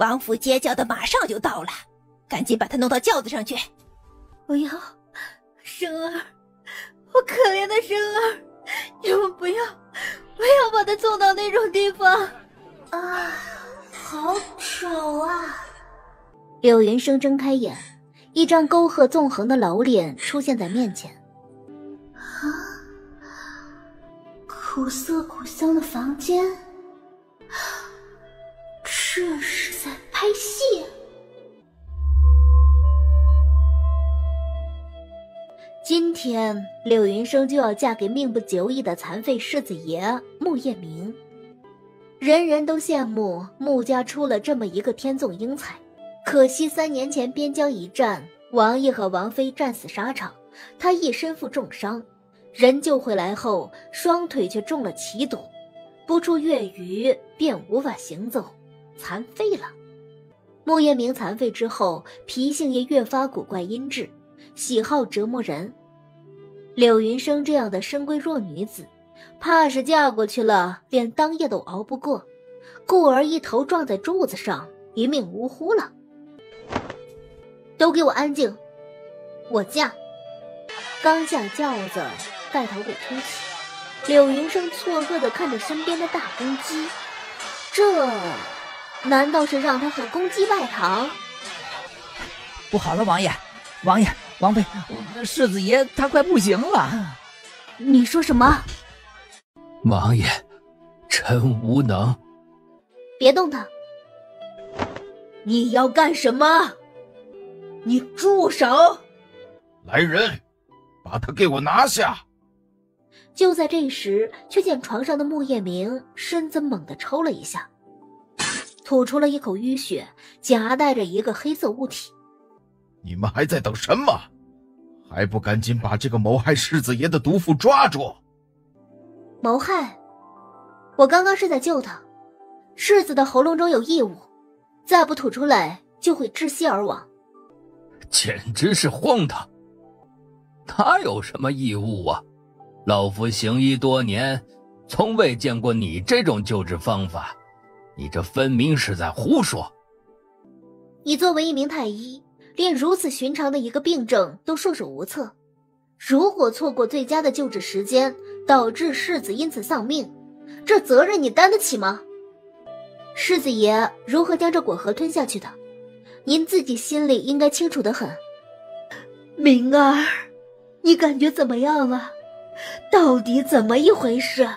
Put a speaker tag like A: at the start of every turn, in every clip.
A: 王府街轿的马上就到了，赶紧把他弄到轿子上去。
B: 我要生儿，我可怜的生儿，你们不要把他送到那种地方
C: 啊！好丑啊！
D: 柳云生睁开眼，一张沟壑纵横的老脸出现在面前。
C: 啊，苦涩苦香的房间，这是在拍戏。
D: 今天柳云生就要嫁给命不久矣的残废世子爷穆夜明。人人都羡慕穆家出了这么一个天纵英才，可惜3年前边疆一战，王爷和王妃战死沙场，他一身负重伤，人救回来后双腿却中了奇毒，不出月余便无法行走，残废了。穆夜明残废之后，脾性也越发古怪阴质，喜好折磨人。柳云生这样的深闺弱女子，怕是嫁过去了连当夜都熬不过，故而一头撞在柱子上，一命呜呼了。都给我安静，我嫁。刚下轿子，带头给推起，柳云生错愕地看着身边的大公鸡，这难道是让他和公鸡拜堂？
E: 不好了，王爷，王妃，世子爷他快不行了。
D: 你说什么？
F: 王爷，臣无能。
D: 别动他。
B: 你要干什么？你住手！
G: 来人，把他给我拿下！
D: 就在这时，却见床上的穆夜明身子猛地抽了一下，吐出了一口淤血，夹带着一个黑色物体。
G: 你们还在等什么？还不赶紧把这个谋害世子爷的毒妇抓住！
D: 谋害？我刚刚是在救他。世子的喉咙中有异物，再不吐出来就会窒息而亡。
F: 简直是荒唐！他有什么异物啊？老夫行医多年，从未见过你这种救治方法，你这分明是在胡说。
D: 你作为一名太医，连如此寻常的一个病症都束手无策，如果错过最佳的救治时间，导致世子因此丧命，这责任你担得起吗？世子爷如何将这果核吞下去的，您自己心里应该清楚得很。
B: 明儿，你感觉怎么样啊？到底怎么一回事？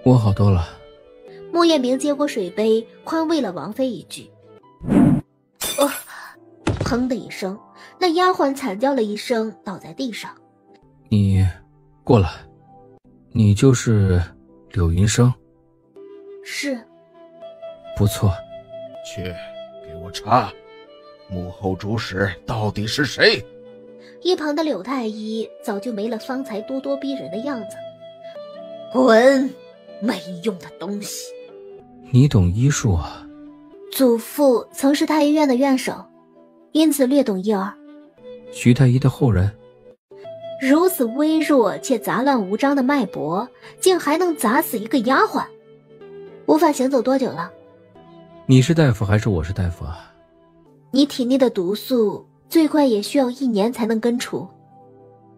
H: 我好多了。
D: 穆夜明接过水杯，宽慰了王妃一句。砰的一声，那丫鬟惨叫了一声，倒在地上。
H: 你过来，你就是柳云生？
D: 是。
H: 不错。
G: 去，给我查，幕后主使到底是谁？
D: 一旁的柳太医早就没了方才咄咄逼人的样子。
B: 滚，没用的东西！
H: 你懂医术啊？
D: 祖父曾是太医院的院守，因此略懂一二。
H: 徐太医的后人？
D: 如此微弱且杂乱无章的脉搏，竟还能砸死一个丫鬟？无法行走多久了？
H: 你是大夫还是我是大夫啊？
D: 你体内的毒素最快也需要1年才能根除，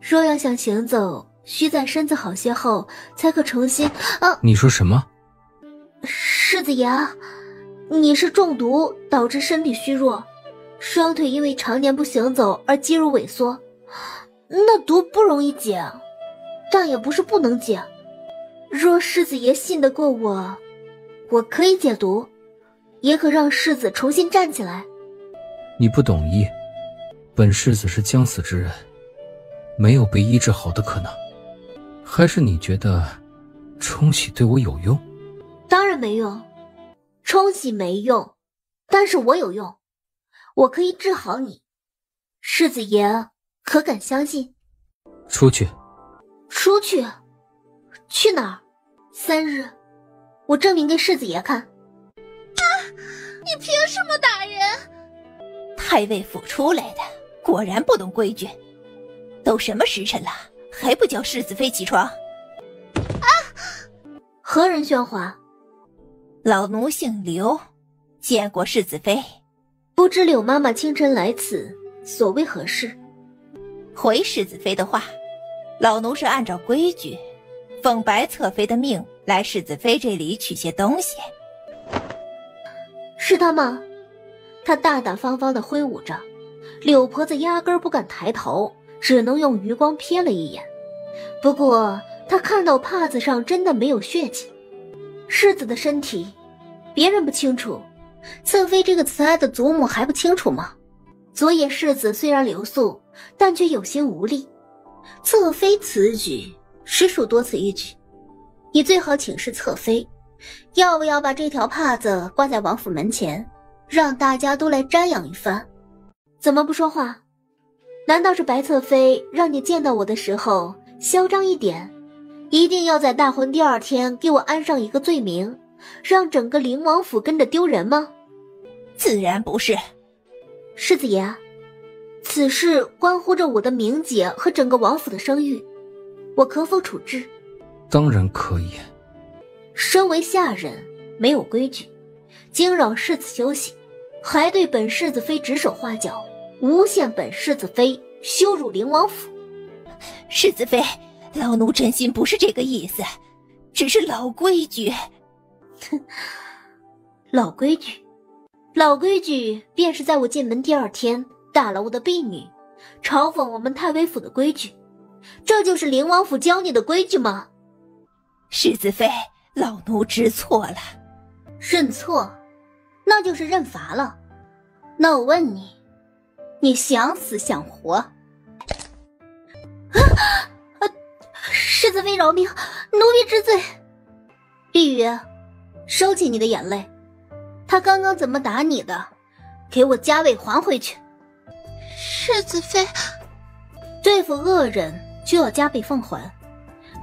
D: 若要想行走，需在身子好些后才可重新。
H: 你说什么？
D: 世子爷，你是中毒导致身体虚弱，双腿因为常年不行走而肌肉萎缩，那毒不容易解，但也不是不能解。若世子爷信得过我，我可以解毒，也可让世子重新站起来。
H: 你不懂医，本世子是将死之人，没有被医治好的可能。还是你觉得冲洗对我有用？
D: 当然没用，冲洗没用，但是我有用，我可以治好你。世子爷可敢相信？
H: 出去。
D: 出去？去哪儿？3日，我证明给世子爷看。
C: 你凭什么打人？
A: 太尉府出来的，果然不懂规矩。都什么时辰了，还不叫世子妃起床？
D: 何人喧哗？
A: 老奴姓刘，见过世子妃。
D: 不知柳妈妈清晨来此，所为何事？
A: 回世子妃的话，老奴是按照规矩，奉白侧妃的命来世子妃这里取些东西。
D: 是他吗？他大大方方地挥舞着，柳婆子压根儿不敢抬头，只能用余光瞥了一眼。不过他看到帕子上真的没有血迹。世子的身体别人不清楚，侧妃这个慈爱的祖母还不清楚吗？昨夜世子虽然留宿，但却有心无力。侧妃此举实属多此一举，你最好请示侧妃，要不要把这条帕子挂在王府门前，让大家都来瞻仰一番？怎么不说话？难道是白侧妃让你见到我的时候嚣张一点，一定要在大婚第2天给我安上一个罪名，让整个灵王府跟着丢人吗？
A: 自然不是。
D: 世子爷，此事关乎着我的名节和整个王府的声誉，我可否处置？
H: 当然可以。
D: 身为下人，没有规矩，惊扰世子休息，还对本世子妃指手画脚，诬陷本世子妃羞辱灵王府。
A: 世子妃，老奴真心不是这个意思，只是老规矩。
D: 老规矩，老规矩便是在我进门第2天打了我的婢女，嘲讽我们太尉府的规矩，这就是灵王府教你的规矩吗？
A: 世子妃，老奴知错了。
D: 认错，那就是认罚了。那我问你，你想死想活？世子妃饶命，奴婢知罪。碧玉，收起你的眼泪，他刚刚怎么打你的，给我加位还回去。
C: 世子妃，
D: 对付恶人就要加倍奉还，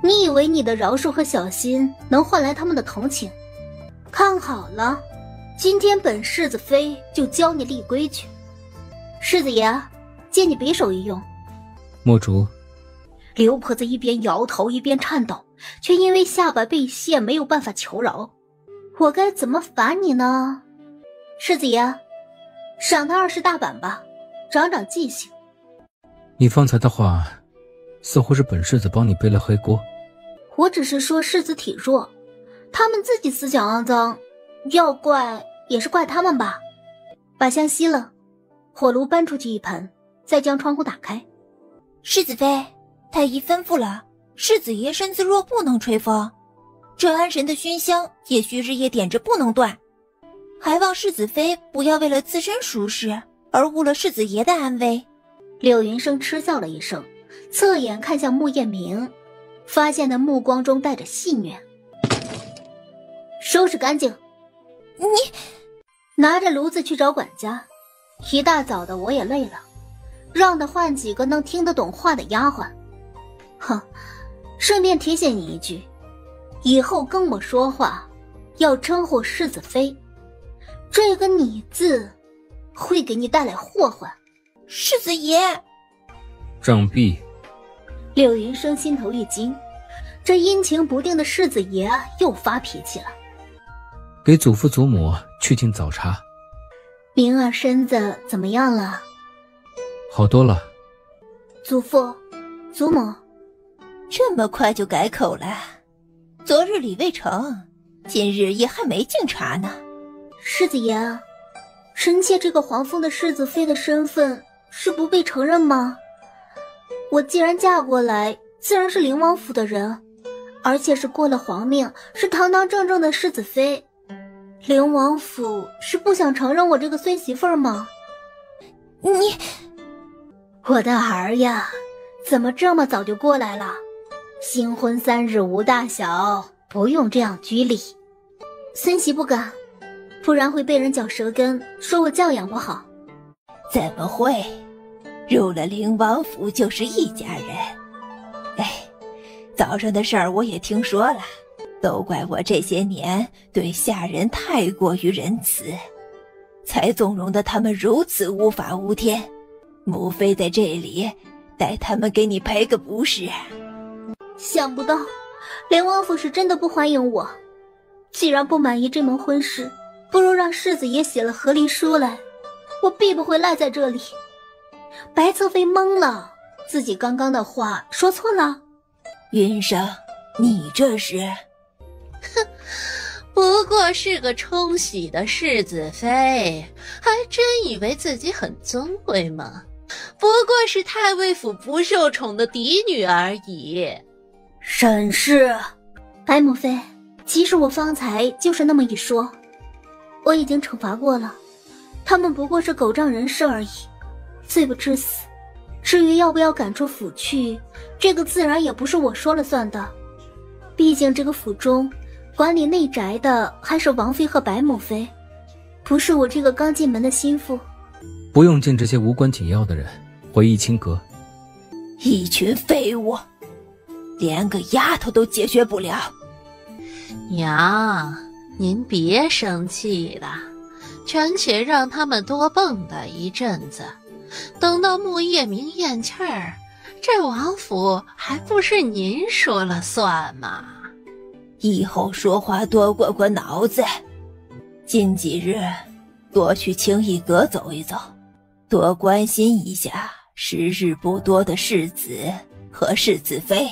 D: 你以为你的饶恕和小心能换来他们的同情？看好了，今天本世子妃就教你立规矩。世子爷，借你匕首一用。
H: 墨竹。
D: 刘婆子一边摇头一边颤抖，却因为下巴被陷没有办法求饶。我该怎么罚你呢？世子爷，赏他20大板吧，长长记性。
H: 你方才的话，似乎是本世子帮你背了黑锅。
D: 我只是说世子体弱，他们自己思想肮脏，要怪也是怪他们吧。把香熄了，火炉搬出去一盆，再将窗户打开。
A: 世子妃，太医吩咐了，世子爷身子弱，不能吹风。这安神的熏香也需日夜点着，不能断。还望世子妃不要为了自身舒适而误了世子爷的安危。
D: 柳云生嗤笑了一声，侧眼看向穆彦明，发现他目光中带着戏谑。收拾干净。
A: 你
D: 拿着炉子去找管家。一大早的我也累了，让他换几个能听得懂话的丫鬟。哼，顺便提醒你一句，以后跟我说话要称呼世子妃，这个你字会给你带来祸患。
A: 世子爷，
H: 杖毙。
D: 柳云生心头一惊，这阴晴不定的世子爷又发脾气了。
H: 给祖父祖母去敬早茶。
D: 明儿身子怎么样了？
H: 好多了。
D: 祖父祖母
A: 这么快就改口了？昨日礼未成，今日也还没敬茶呢。
D: 世子爷，臣妾这个皇封的世子妃的身份是不被承认吗？我既然嫁过来，自然是灵王府的人，而且是过了皇命，是堂堂正正的世子妃。灵王府是不想承认我这个孙媳妇儿吗？我的儿呀，怎么这么早就过来了？新婚3日无大小，不用这样拘礼。孙媳不敢，不然会被人嚼舌根，说我教养不好。
A: 怎么会？入了灵王府就是一家人。哎，早上的事儿我也听说了，都怪我这些年对下人太过于仁慈，才纵容的他们如此无法无天。母妃在这里待他们给你赔个不是。
D: 想不到灵王府是真的不欢迎我，既然不满意这门婚事，不如让世子爷写了和离书来，我必不会赖在这里。白侧妃懵了，自己刚刚的话说错了。
A: 云生，你这是？
C: 哼，不过是个冲喜的世子妃，还真以为自己很尊贵吗？不过是太尉府不受宠的嫡女而已。
D: 沈氏，白母妃，其实我方才就是那么一说，我已经惩罚过了，他们不过是狗仗人势而已，罪不至死。至于要不要赶出府去，这个自然也不是我说了算的。毕竟这个府中管理内宅的还是王妃和白母妃，不是我这个刚进门的心腹。
H: 不用见这些无关紧要的人，回怡清阁。
A: 一群废物，连个丫头都解决不了。
C: 娘，您别生气了，权且让他们多蹦跶一阵子，等到穆叶明咽气儿，这王府还不是您说了算吗？
A: 以后说话多过过脑子，近几日多去清逸阁走一走，多关心一下时日不多的世子和世子妃。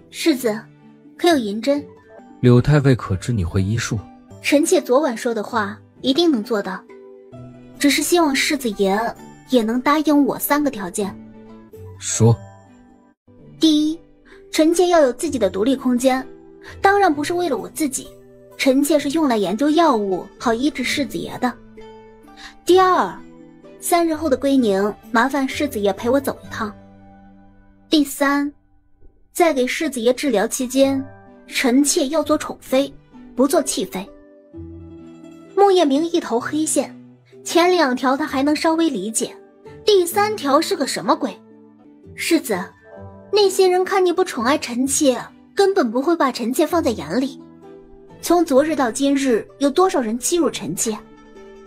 D: 世子，可有银针？
H: 柳太尉可知你会医术？
D: 臣妾昨晚说的话一定能做到，只是希望世子爷也能答应我3个条件。
H: 说。
D: 第一，臣妾要有自己的独立空间，当然不是为了我自己，臣妾是用来研究药物好医治世子爷的。第二，3日后的归宁，麻烦世子爷陪我走一趟。第三，在给世子爷治疗期间，臣妾要做宠妃，不做弃妃。穆叶明一头黑线，前2条他还能稍微理解，第3条是个什么鬼？世子，那些人看你不宠爱臣妾，根本不会把臣妾放在眼里。从昨日到今日，有多少人欺辱臣妾？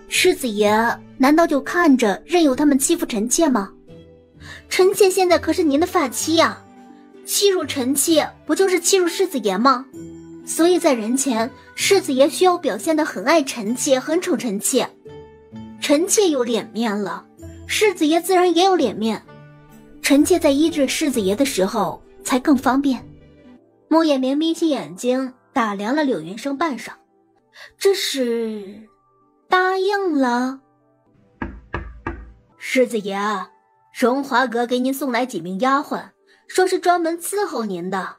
D: 世子爷难道就看着任由他们欺负臣妾吗？臣妾现在可是您的发妻呀，欺辱臣妾不就是欺辱世子爷吗？所以在人前，世子爷需要表现得很爱臣妾，很宠臣妾。臣妾有脸面了，世子爷自然也有脸面。臣妾在医治世子爷的时候才更方便。穆叶明眯起眼睛打量了柳云生半晌，这是答应了。世子爷，荣华阁给您送来几名丫鬟，说是专门伺候您的。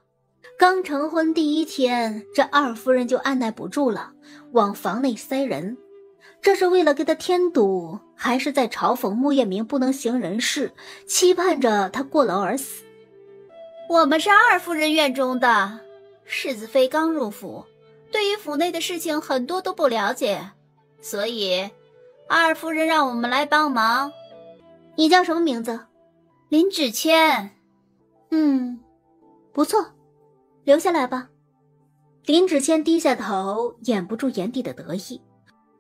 D: 刚成婚第1天，这二夫人就按耐不住了，往房内塞人。这是为了给他添堵，还是在嘲讽穆叶明不能行人事，期盼着他过劳而死？
B: 我们是二夫人院中的，世子妃刚入府，对于府内的事情很多都不了解，所以二夫人让我们来帮忙。
D: 你叫什么名字？
B: 林芷谦。
D: 不错，留下来吧。林芷谦低下头，掩不住眼底的得意。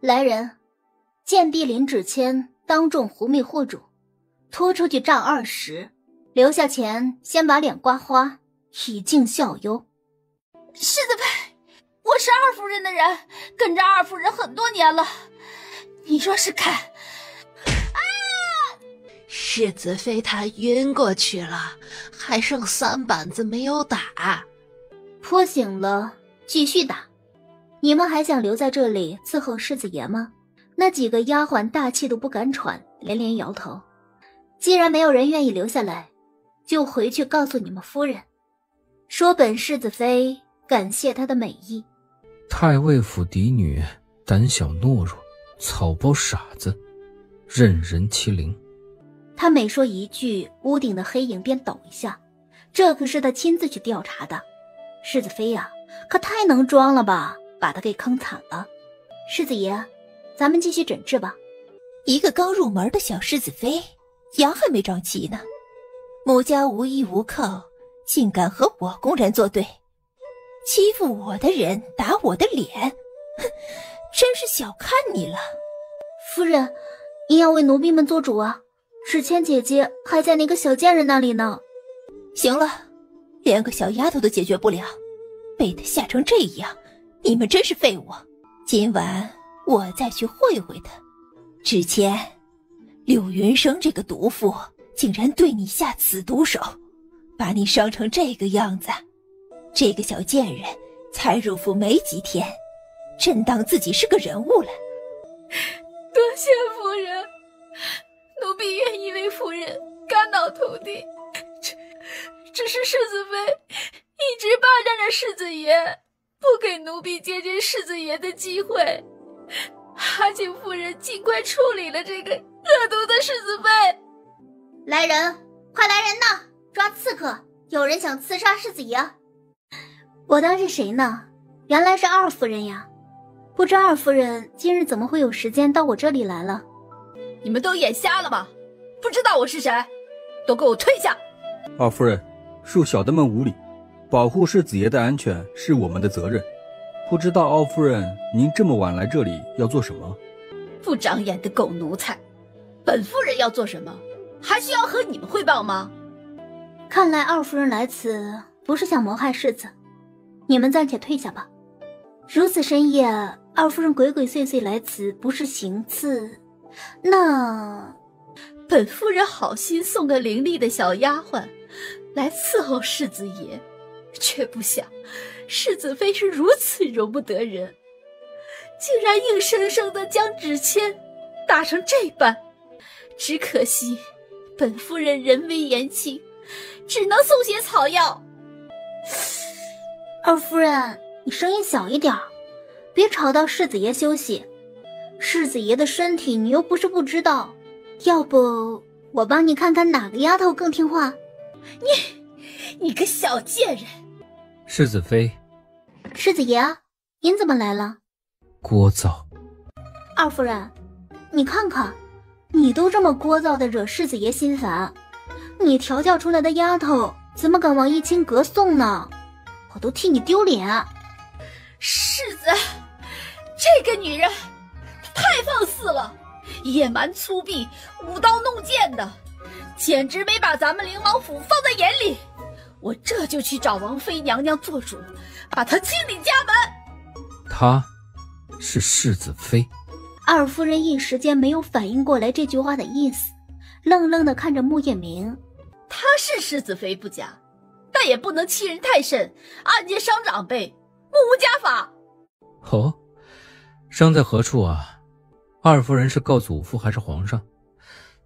D: 来人，贱婢林芷谦当众胡密护主，拖出去杖20，留下钱先把脸刮花，以儆效尤。
B: 世子妃，我是二夫人的人，跟着二夫人很多年了，你若是看
C: 世子妃她晕过去了，还剩3板子没有打。
D: 泼醒了，继续打。你们还想留在这里伺候世子爷吗？那几个丫鬟大气都不敢喘，连连摇头。既然没有人愿意留下来，就回去告诉你们夫人，说本世子妃感谢她的美意。
H: 太尉府嫡女，胆小懦弱，草包傻子，任人欺凌。
D: 他每说一句，屋顶的黑影便抖一下，这可是他亲自去调查的。世子妃呀，可太能装了吧，把他给坑惨了。世子爷，咱们继续诊治吧。
A: 一个刚入门的小世子妃，牙还没长齐呢，穆家无依无靠，竟敢和我公然作对，欺负我的人，打我的脸，哼，真是小看你了。
D: 夫人，你要为奴婢们做主啊，芷谦姐姐还在那个小贱人那里呢。
A: 行了，连个小丫头都解决不了，被他吓成这样，你们真是废物。今晚我再去会会他。之前柳云生这个毒妇竟然对你下此毒手，把你伤成这个样子。这个小贱人才入府没几天，真当自己是个人物了。
B: 多谢夫人，奴婢愿意为夫人肝脑涂地。只是世子妃一直霸占着世子爷，不给奴婢接近世子爷的机会。还请夫人尽快处理了这个恶毒的世子妃。
D: 来人，快来人呐！抓刺客！有人想刺杀世子爷。我当是谁呢？原来是二夫人呀。不知二夫人今日怎么会有时间到我这里来了？
B: 你们都眼瞎了吗？不知道我是谁？都给我退下！
I: 二夫人，恕小的们无礼，保护世子爷的安全是我们的责任。不知道奥夫人，您这么晚来这里要做什么？
B: 不长眼的狗奴才！本夫人要做什么，还需要和你们汇报吗？
D: 看来二夫人来此不是想谋害世子，你们暂且退下吧。如此深夜，二夫人鬼鬼祟祟来此，不是行刺，那
B: 本夫人好心送个伶俐的小丫鬟来伺候世子爷，却不想世子妃是如此容不得人，竟然硬生生地将纸签打成这般。只可惜本夫人人微言轻，只能送些草药。
D: 二夫人，你声音小一点，别吵到世子爷休息。世子爷的身体你又不是不知道，要不我帮你看看哪个丫头更听话。
B: 你个小贱人！
H: 世子妃，
D: 世子爷，您怎么来了？
H: 聒噪。
D: 二夫人，你看看，你都这么聒噪的惹世子爷心烦，你调教出来的丫头怎么敢往一清阁送呢？我都替你丢脸。
B: 世子，这个女人太放肆了，野蛮粗鄙，舞刀弄剑的，简直没把咱们灵王府放在眼里。我这就去找王妃娘娘做主，把她清理家门。
H: 她是世子妃。
D: 二夫人一时间没有反应过来这句话的意思，愣愣地看着穆叶明。
B: 她是世子妃不假，但也不能欺人太甚，暗箭伤长辈，目无家法。
H: 哦，伤在何处啊？二夫人是告祖父还是皇上？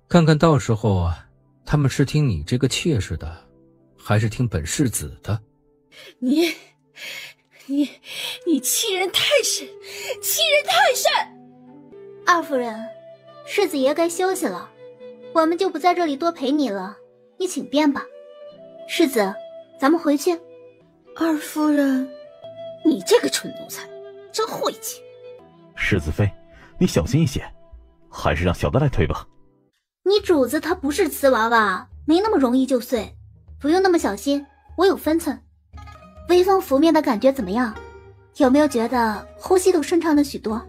H: 看看到时候啊，他们是听你这个妾室的，还是听本世子的？
B: 你欺人太甚，欺人太甚！
D: 二夫人，世子爷该休息了，我们就不在这里多陪你了，你请便吧。世子，咱们回去。
B: 二夫人，你这个蠢奴才，真晦气。
J: 世子妃，你小心一些，还是让小的来推吧。
D: 你主子他不是瓷娃娃，没那么容易就碎，不用那么小心，我有分寸。微风拂面的感觉怎么样？有没有觉得呼吸都顺畅了许多？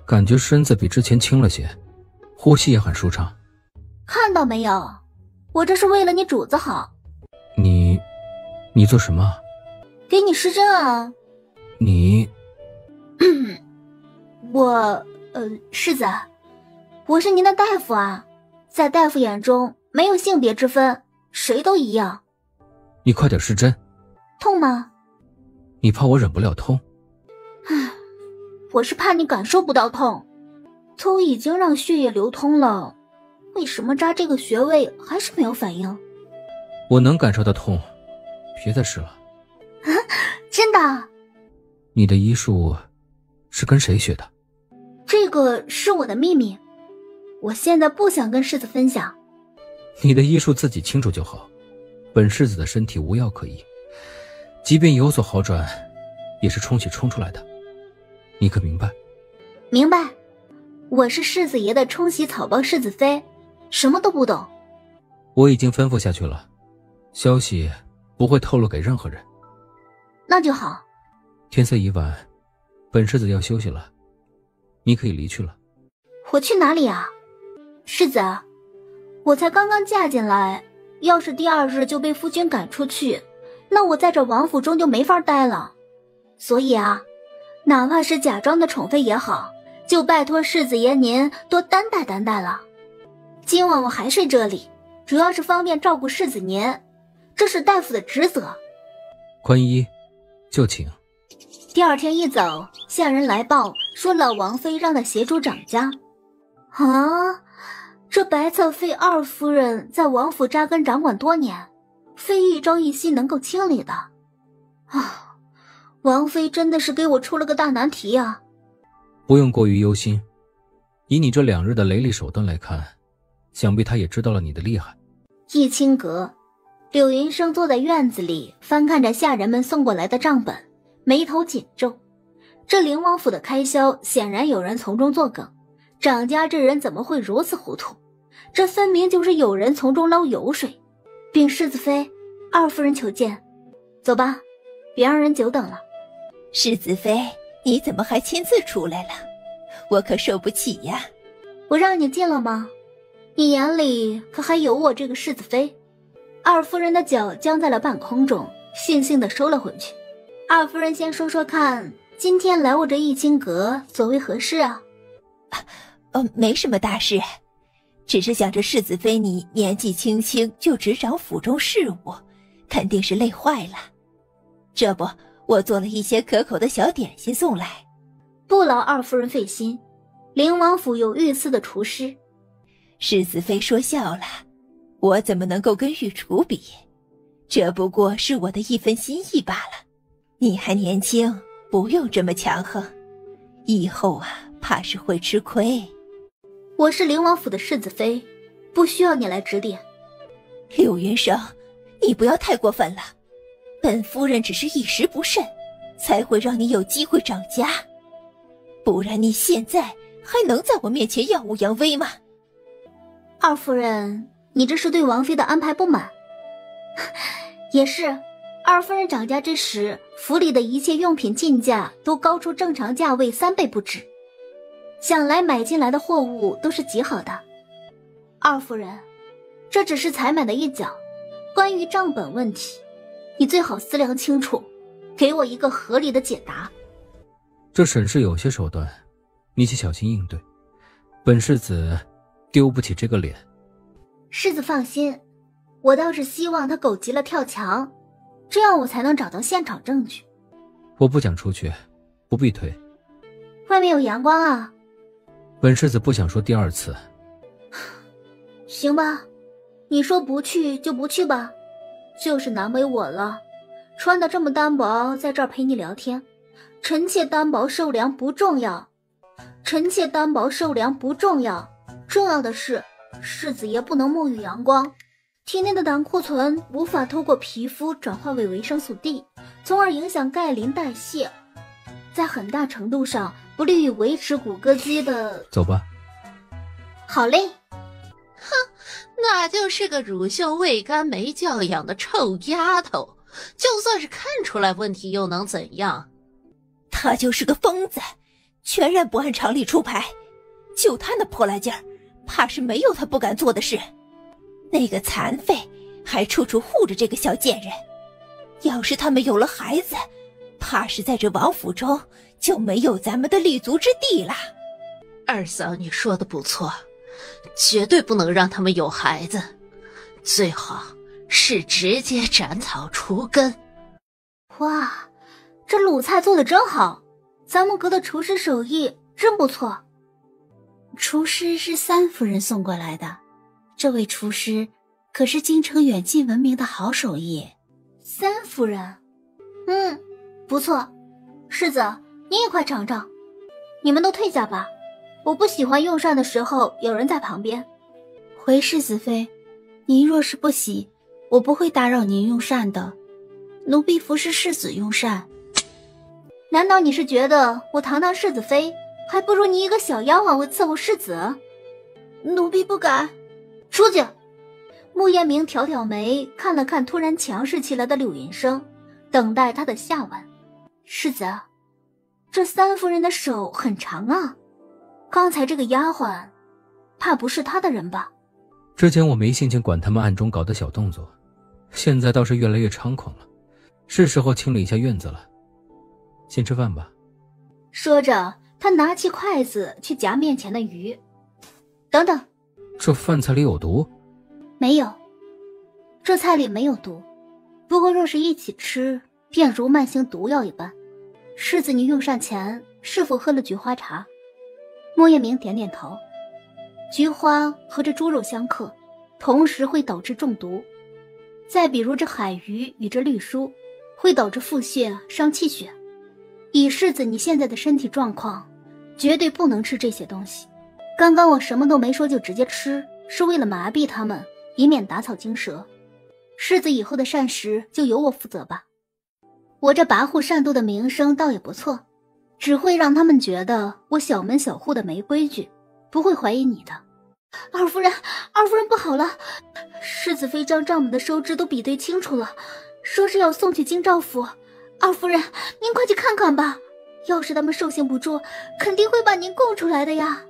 H: 感觉身子比之前轻了些，呼吸也很舒畅。
D: 看到没有，我这是为了你主子好。
H: 你做什么？
D: 给你施针啊。
H: 你
D: 世子，我是您的大夫啊，在大夫眼中没有性别之分，谁都一样。
H: 你快点施针。
D: 痛吗？
H: 你怕我忍不了痛？
D: 我是怕你感受不到痛，都已经让血液流通了，为什么扎这个穴位还是没有反应？
H: 我能感受到痛，别再施了。
D: 真的？
H: 你的医术是跟谁学的？
D: 这个是我的秘密，我现在不想跟世子分享。
H: 你的医术自己清楚就好，本世子的身体无药可医，即便有所好转，也是冲洗冲出来的，你可明白？
D: 明白，我是世子爷的冲洗草包世子妃，什么都不懂。
H: 我已经吩咐下去了，消息不会透露给任何人。
D: 那就好。
H: 天色已晚，本世子要休息了，你可以离去了。
D: 我去哪里啊？世子，我才刚刚嫁进来，要是第二日就被夫君赶出去，那我在这王府中就没法待了。所以啊，哪怕是假装的宠妃也好，就拜托世子爷您多担待担待了。今晚我还睡这里，主要是方便照顾世子您，这是大夫的职责。
H: 宽衣，就请。
D: 第二天一早，下人来报说老王妃让他协助掌家。啊，这白侧妃二夫人在王府扎根掌管多年，非一朝一夕能够清理的。啊，王妃真的是给我出了个大难题啊。
H: 不用过于忧心，以你这2日的雷厉手段来看，想必他也知道了你的厉害。
D: 逸清阁，柳云生坐在院子里翻看着下人们送过来的账本，眉头紧皱。这灵王府的开销显然有人从中作梗，掌家这人怎么会如此糊涂？这分明就是有人从中捞油水。禀世子妃，二夫人求见。走吧，别让人久等了。
A: 世子妃，你怎么还亲自出来了？我可受不起呀。
D: 我让你进了吗？你眼里可还有我这个世子妃？二夫人的脚僵在了半空中，悻悻地收了回去。二夫人先说说看，今天来我这逸清阁所为何事啊？
A: 没什么大事，只是想着世子妃你年纪轻轻就执掌府中事务，肯定是累坏了。这不，我做了一些可口的小点心送来。
D: 不劳二夫人费心，灵王府有御赐的厨师。
A: 世子妃说笑了，我怎么能够跟御厨比？这不过是我的一份心意罢了。你还年轻，不用这么强横，以后啊，怕是会吃亏。
D: 我是灵王府的世子妃，不需要你来指点。
A: 柳云生，你不要太过分了。本夫人只是一时不慎，才会让你有机会掌家，不然你现在还能在我面前耀武扬威吗？
D: 二夫人，你这是对王妃的安排不满？也是，二夫人掌家之时，府里的一切用品进价都高出正常价位3倍不止，想来买进来的货物都是极好的。二夫人，这只是采买的一角，关于账本问题，你最好思量清楚，给我一个合理的解答。
H: 这沈氏有些手段，你且小心应对，本世子丢不起这个脸。
D: 世子放心，我倒是希望他狗急了跳墙，这样我才能找到现场证据。
H: 我不想出去，不必推。
D: 外面有阳光啊。
H: 本世子不想说第2次。
D: 行吧，你说不去就不去吧，就是难为我了，穿得这么单薄，在这儿陪你聊天。臣妾单薄受凉不重要，臣妾单薄受凉不重要，重要的是世子爷不能沐浴阳光，体内的胆固醇无法透过皮肤转化为维生素 D， 从而影响钙磷代谢，在很大程度上不利于维持骨骼肌的。
H: 走吧。
D: 好嘞。
C: 哼，那就是个乳臭未干没教养的臭丫头，就算是看出来问题又能怎样？
A: 他就是个疯子，全然不按常理出牌，就他那泼辣劲儿，怕是没有他不敢做的事。那个残废还处处护着这个小贱人，要是他们有了孩子，怕是在这王府中就没有咱们的立足之地了。
C: 二嫂，你说的不错，绝对不能让他们有孩子，最好是直接斩草除根。
D: 哇，这卤菜做的真好，咱们阁的厨师手艺真不错。
B: 厨师是三夫人送过来的，这位厨师可是京城远近闻名的好手艺。
D: 三夫人，不错。世子，你也快尝尝。你们都退下吧，我不喜欢用膳的时候有人在旁边。
B: 回世子妃，您若是不喜，我不会打扰您用膳的，奴婢服侍世子用膳。
D: 难道你是觉得我堂堂世子妃，还不如你一个小丫鬟会伺候世子？
B: 奴婢不敢。
D: 出去。穆彦明挑挑眉，看了看突然强势起来的柳云生，等待他的下文。世子，这三夫人的手很长啊，刚才这个丫鬟怕不是她的人吧？
H: 之前我没心情管他们暗中搞的小动作，现在倒是越来越猖狂了，是时候清理一下院子了。先吃饭吧。
D: 说着，他拿起筷子去夹面前的鱼。等等，
H: 这饭菜里有毒？
D: 没有，这菜里没有毒。不过若是一起吃，便如慢性毒药一般。世子，你用膳前是否喝了菊花茶？莫叶明点点头。菊花和这猪肉相克，同时会导致中毒。再比如这海鱼与这绿蔬，会导致腹泻伤气血。以世子你现在的身体状况，绝对不能吃这些东西。刚刚我什么都没说就直接吃，是为了麻痹他们，以免打草惊蛇。世子以后的膳食就由我负责吧。我这跋扈善妒的名声倒也不错，只会让他们觉得我小门小户的没规矩，不会怀疑你的。二夫人不好了，世子妃将账目的收支都比对清楚了，说是要送去京兆府。二夫人，您快去看看吧，要是他们受刑不住，肯定会把您供出来的呀。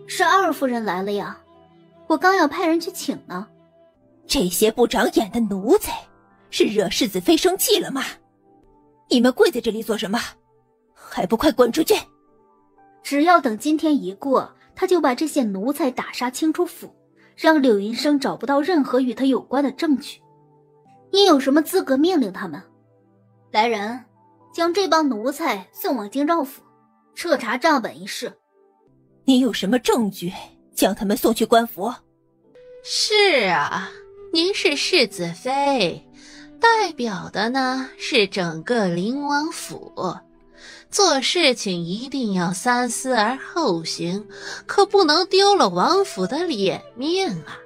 D: 是二夫人来了呀，我刚要派人去请呢。
A: 这些不长眼的奴才，是惹世子妃生气了吗？你们跪在这里做什么？还不快滚出去！
D: 只要等今天一过，他就把这些奴才打杀清出府，让柳云生找不到任何与他有关的证据。你有什么资格命令他们？来人，将这帮奴才送往京兆府，彻查账本一事。
A: 你有什么证据将他们送去官府？
C: 是啊，您是世子妃，代表的呢是整个灵王府，做事情一定要三思而后行，可不能丢了王府的脸面啊。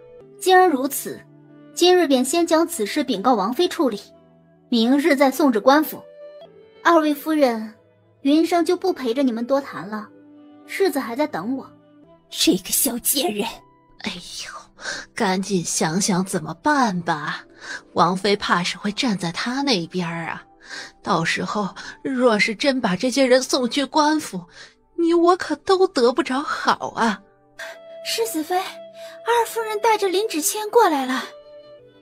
D: 既然如此，今日便先将此事禀告王妃处理，明日再送至官府。二位夫人，云生就不陪着你们多谈了，世子还在等我。
A: 这个小贱人！
C: 哎呦，赶紧想想怎么办吧，王妃怕是会站在他那边啊。到时候若是真把这些人送去官府，你我可都得不着好啊。
B: 世子妃，二夫人带着林芷谦过来了。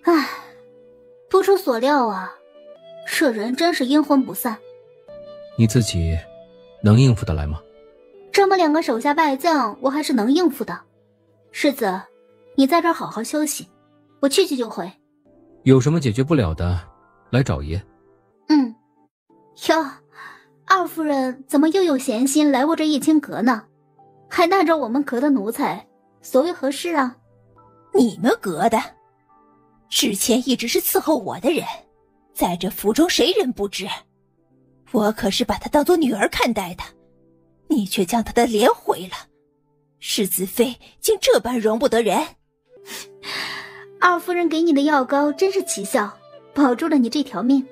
D: 唉，不出所料啊，这人真是阴魂不散。
H: 你自己能应付得来吗？
D: 这么两个手下败将，我还是能应付的。世子，你在这儿好好休息，我去就回。
H: 有什么解决不了的，来找爷。
D: 哟，二夫人怎么又有闲心来我这逸清阁呢？还带着我们阁的奴才，所谓何事啊？
A: 你们阁的？之前一直是伺候我的人，在这府中谁人不知？我可是把她当作女儿看待的，你却将她的脸毁了。世子妃竟这般容不得人。
D: 二夫人给你的药膏真是奇效，保住了你这条命。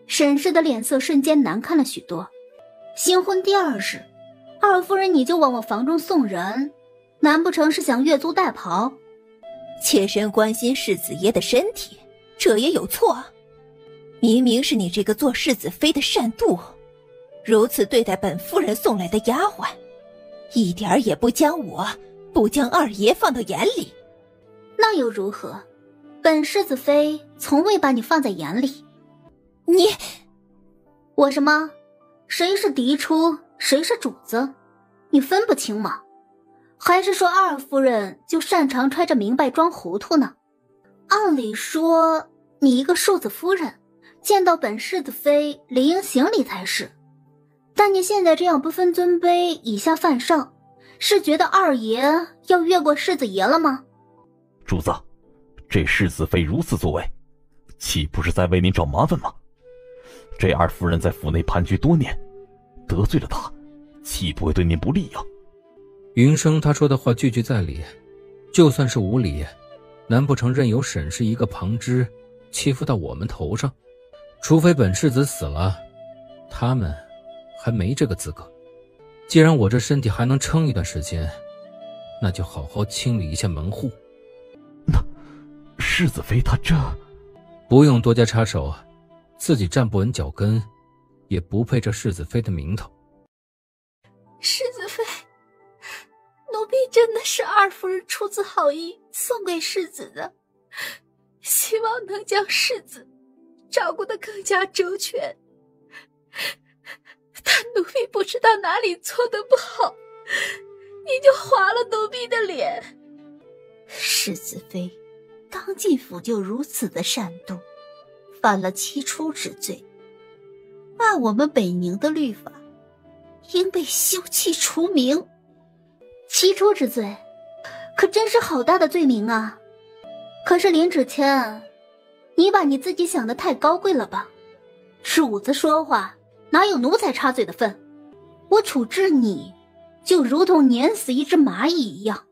D: 沈氏的脸色瞬间难看了许多。新婚第二日，二夫人你就往我房中送人，难不成是想越俎代庖？
A: 切身关心世子爷的身体，这也有错？明明是你这个做世子妃的善妒，如此对待本夫人送来的丫鬟，一点儿也不将二爷放到眼里。
D: 那又如何？本世子妃从未把你放在眼里。我什么？谁是嫡出，谁是主子？你分不清吗？还是说二夫人就擅长揣着明白装糊涂呢？按理说，你一个庶子夫人，见到本世子妃理应行礼才是。但你现在这样不分尊卑，以下犯上，是觉得二爷要越过世子爷了吗？
J: 主子，这世子妃如此作为，岂不是在为您找麻烦吗？这二夫人在府内盘踞多年，得罪了她，岂不会对您不利呀？
H: 云生他说的话句句在理，就算是无理，难不成任由沈氏一个旁支欺负到我们头上？除非本世子死了，他们还没这个资格。既然我这身体还能撑一段时间，那就好好清理一下门户。
J: 那世子妃她这……
H: 不用多加插手，自己站不稳脚跟，也不配这世子妃的名头。
B: 世子妃，奴婢真的是二夫人出自好意送给世子的，希望能将世子照顾得更加周全。
D: 但奴婢不知道哪里做的不好，你就划了奴婢的脸。
B: 世子妃刚进府就如此的擅动，犯了七出之罪，按我们北宁的律法，应被休弃除名。
D: 七出之罪，可真是好大的罪名啊！可是林芷谦，你把你自己想得太高贵了吧？主子说话哪有奴才插嘴的份？我处置你，就如同碾死一只蚂蚁一样。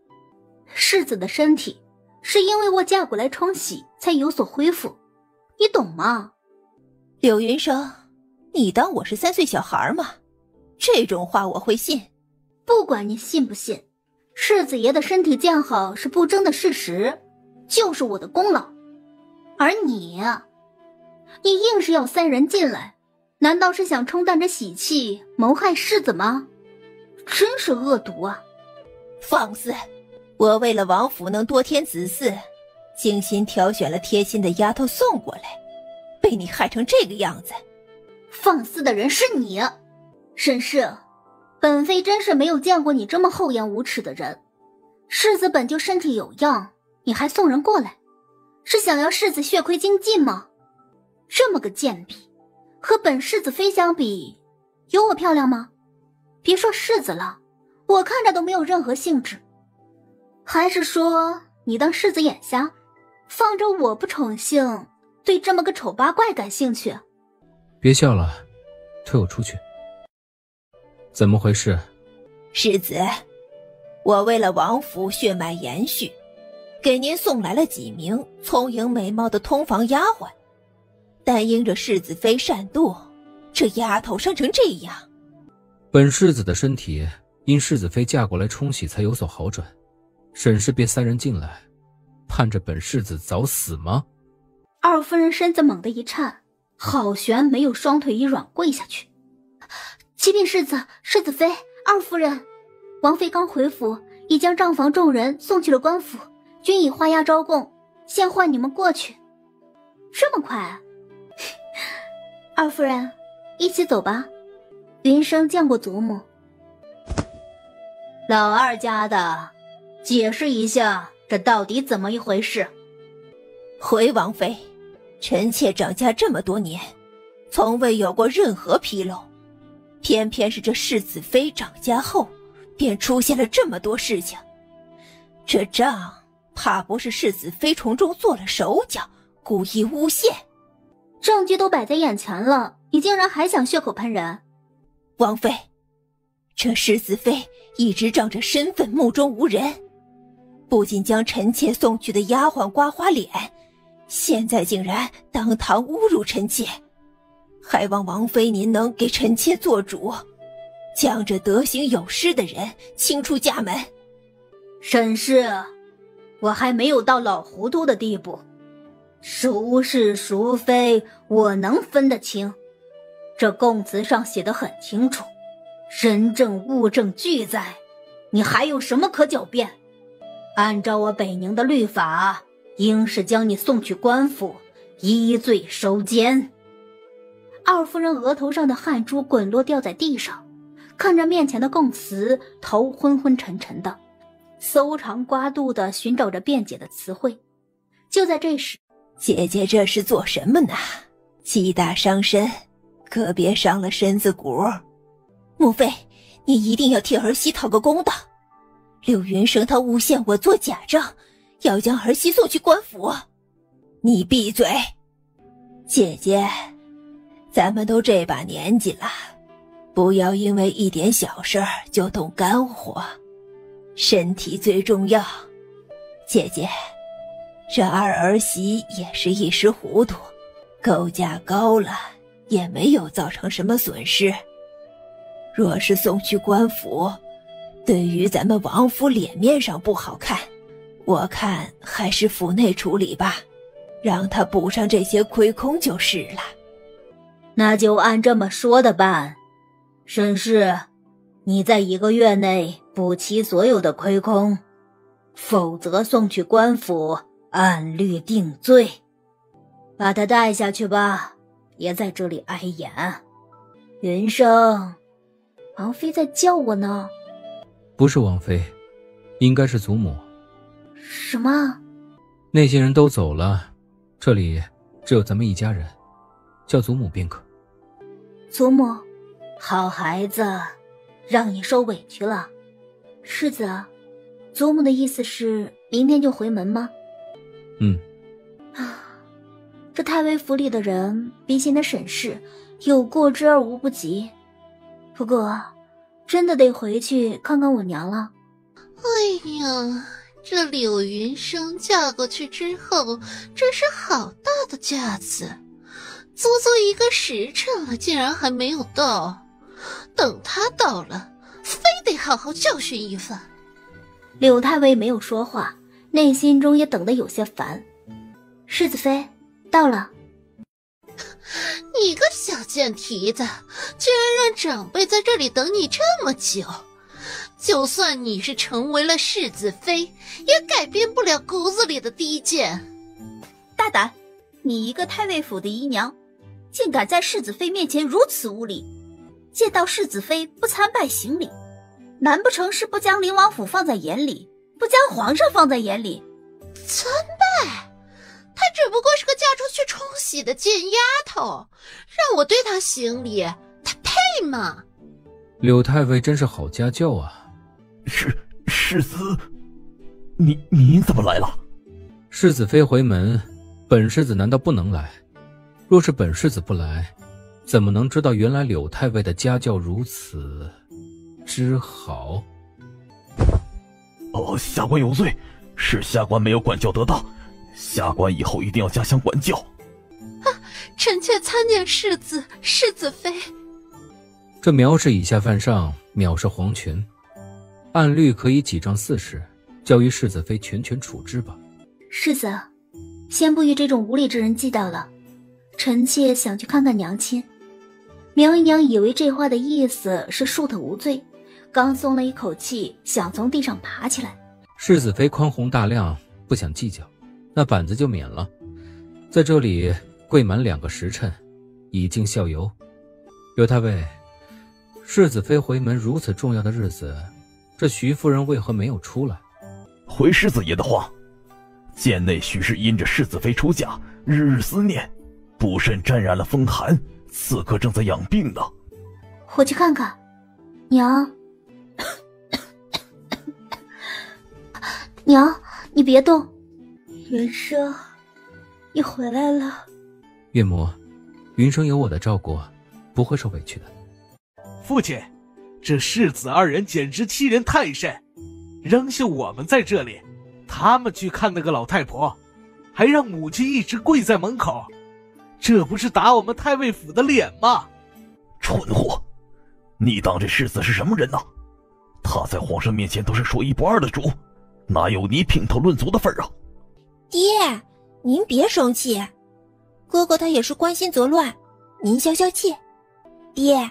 D: 世子的身体是因为我嫁过来冲洗才有所恢复，你懂吗？
A: 柳云生，你当我是3岁小孩吗？这种话我会信？
D: 不管你信不信，世子爷的身体健好是不争的事实，就是我的功劳。而你硬是要3人进来，难道是想冲淡着喜气谋害世子吗？真是恶毒啊！
A: 放肆！我为了王府能多添子嗣，精心挑选了贴心的丫头送过来，被你害成这个样子。
D: 放肆的人是你，沈氏，本妃真是没有见过你这么厚颜无耻的人。世子本就身体有恙，你还送人过来，是想要世子血亏精尽吗？这么个贱婢，和本世子妃相比，有我漂亮吗？别说世子了，我看着都没有任何兴致。还是说你当世子眼瞎，放着我不宠幸，对这么个丑八怪感兴趣？
H: 别笑了，推我出去。怎么回事？
A: 世子，我为了王府血脉延续，给您送来了几名聪颖美貌的通房丫鬟，但因着世子妃善妒，这丫头伤成这样。
H: 本世子的身体因世子妃嫁过来冲洗才有所好转，沈氏别3人进来，盼着本世子早死吗？
D: 二夫人身子猛地一颤，好悬没有双腿一软跪下去。启禀世子、世子妃、二夫人，王妃刚回府，已将账房众人送去了官府，均已花押招供，现唤你们过去。这么快啊？二夫人，一起走吧。云生见过祖母。
B: 老二家的，解释一下，这到底怎么一回事？
A: 回王妃，臣妾掌家这么多年，从未有过任何纰漏，偏偏是这世子妃掌家后，便出现了这么多事情。这账怕不是世子妃从中做了手脚，故意诬陷。
D: 证据都摆在眼前了，你竟然还想血口喷人？
A: 王妃，这世子妃一直仗着身份目中无人，不仅将臣妾送去的丫鬟刮花脸，现在竟然当堂侮辱臣妾，还望王妃您能给臣妾做主，将这德行有失的人清出家门。
B: 沈氏，我还没有到老糊涂的地步，孰是孰非我能分得清。这供词上写得很清楚，人证物证俱在，你还有什么可狡辩？按照我北宁的律法，应是将你送去官府，依罪收监。
D: 二夫人额头上的汗珠滚落掉在地上，看着面前的供词，头昏昏沉沉的，搜肠刮肚的寻找着辩解的词汇。就在这时，
A: 姐姐这是做什么呢？气大伤身，可别伤了身子骨。母妃，你一定要替儿媳讨个公道。柳云生他诬陷我做假账，要将儿媳送去官府。你闭嘴！姐姐，咱们都这把年纪了，不要因为一点小事儿就动肝火，身体最重要。姐姐，这二儿媳也是一时糊涂，构架高了也没有造成什么损失。若是送去官府，对于咱们王府脸面上不好看，我看还是府内处理吧，让他补上这些亏空就是了。
B: 那就按这么说的办。沈氏，你在1个月内补齐所有的亏空，否则送去官府按律定罪。把他带下去吧，别在这里碍眼。
D: 云生，王妃在叫我呢。
H: 不是王妃，应该是祖母。
D: 什么？
H: 那些人都走了，这里只有咱们一家人，叫祖母便可。
D: 祖母，好孩子，让你受委屈了。世子，祖母的意思是明天就回门吗？这太尉府里的人比起那沈氏有过之而无不及。不过真的得回去看看我娘了。
C: 哎呀，这柳云生嫁过去之后真是好大的架子，足足1个时辰了，竟然还没有到。等他到了，非得好好教训一番。
D: 柳太尉没有说话，内心中也等得有些烦。世子妃到了。
C: 你个小贱蹄子，居然让长辈在这里等你这么久。就算你是成为了世子妃，也改变不了骨子里的低贱。
B: 大胆，你一个太尉府的姨娘，竟敢在世子妃面前如此无礼，见到世子妃不参拜行礼，难不成是不将灵王府放在眼里，不将皇上放在眼里？
C: 参拜？她只不过是个嫁出去冲喜的贱丫头，让我对她行礼，她配吗？
H: 柳太尉真是好家教啊！
J: 世子，您怎么来了？
H: 世子妃回门，本世子难道不能来？若是本世子不来，怎么能知道原来柳太尉的家教如此之好？
J: 下官有罪，是下官没有管教得当，下官以后一定要加强管教。
C: 臣妾参见世子妃。
H: 这苗氏以下犯上，藐视皇权，按律可以几杖4十，交于世子妃全权处置吧。
D: 世子，先不与这种无礼之人计较了，臣妾想去看看娘亲。苗姨娘以为这话的意思是恕她无罪，刚松了一口气，想从地上爬起来。
H: 世子妃宽宏大量，不想计较，那板子就免了。在这里跪满2个时辰，以尽孝游。柳太尉，世子妃回门如此重要的日子，这徐夫人为何没有出来？
J: 回世子爷的话，贱内许是因着世子妃出嫁，日日思念，不慎沾染了风寒，此刻正在养病呢。
D: 我去看看。娘，娘，你别动。云生，你回来了。
H: 岳母，云生有我的照顾，不会受委屈的。
K: 父亲，这世子2人简直欺人太甚，扔下我们在这里，他们去看那个老太婆，还让母亲一直跪在门口，这不是打我们太尉府的脸吗？
J: 蠢货，你当这世子是什么人呢？他在皇上面前都是说1不2的主，哪有你评头论足的份啊？
A: 爹，您别生气，哥哥他也是关心则乱，您消消气。爹，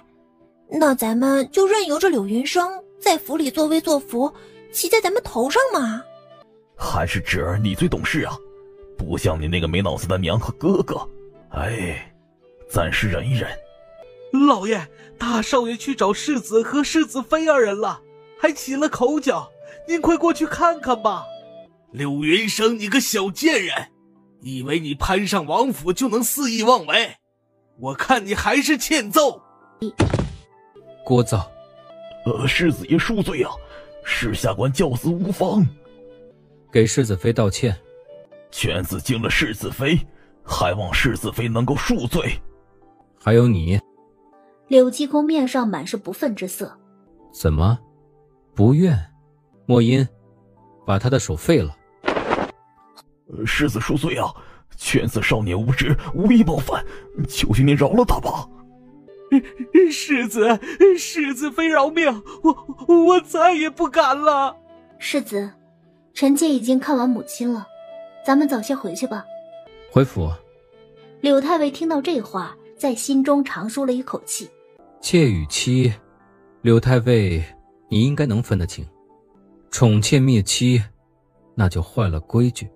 A: 那咱们就任由着柳云生在府里作威作福，骑在咱们头上嘛。
J: 还是侄儿你最懂事啊，不像你那个没脑子的娘和哥哥。暂时忍一忍。
K: 老爷，大少爷去找世子和世子妃2人了，还起了口角，您快过去看看吧。柳云生，你个小贱人，以为你攀上王府就能肆意妄为？我看你还是欠揍。
H: 聒噪！
J: 世子爷恕罪啊，是下官教子无方。
H: 给世子妃道歉。
J: 犬子惊了世子妃，还望世子妃能够恕罪。
H: 还有你。
D: 柳继空面上满是不忿之色。
H: 怎么？不愿？莫因，把他的手废了。
J: 世子恕罪啊，犬子少年无知，无意冒犯，求求您饶了他吧。
K: 世子妃饶命，我再也不敢了。
D: 世子，臣妾已经看完母亲了，咱们早些回去吧。
H: 回府。
D: 柳太尉听到这话，在心中长舒了一口气。
H: 妾与妻，柳太尉，你应该能分得清。宠妾灭妻，那就坏了规矩。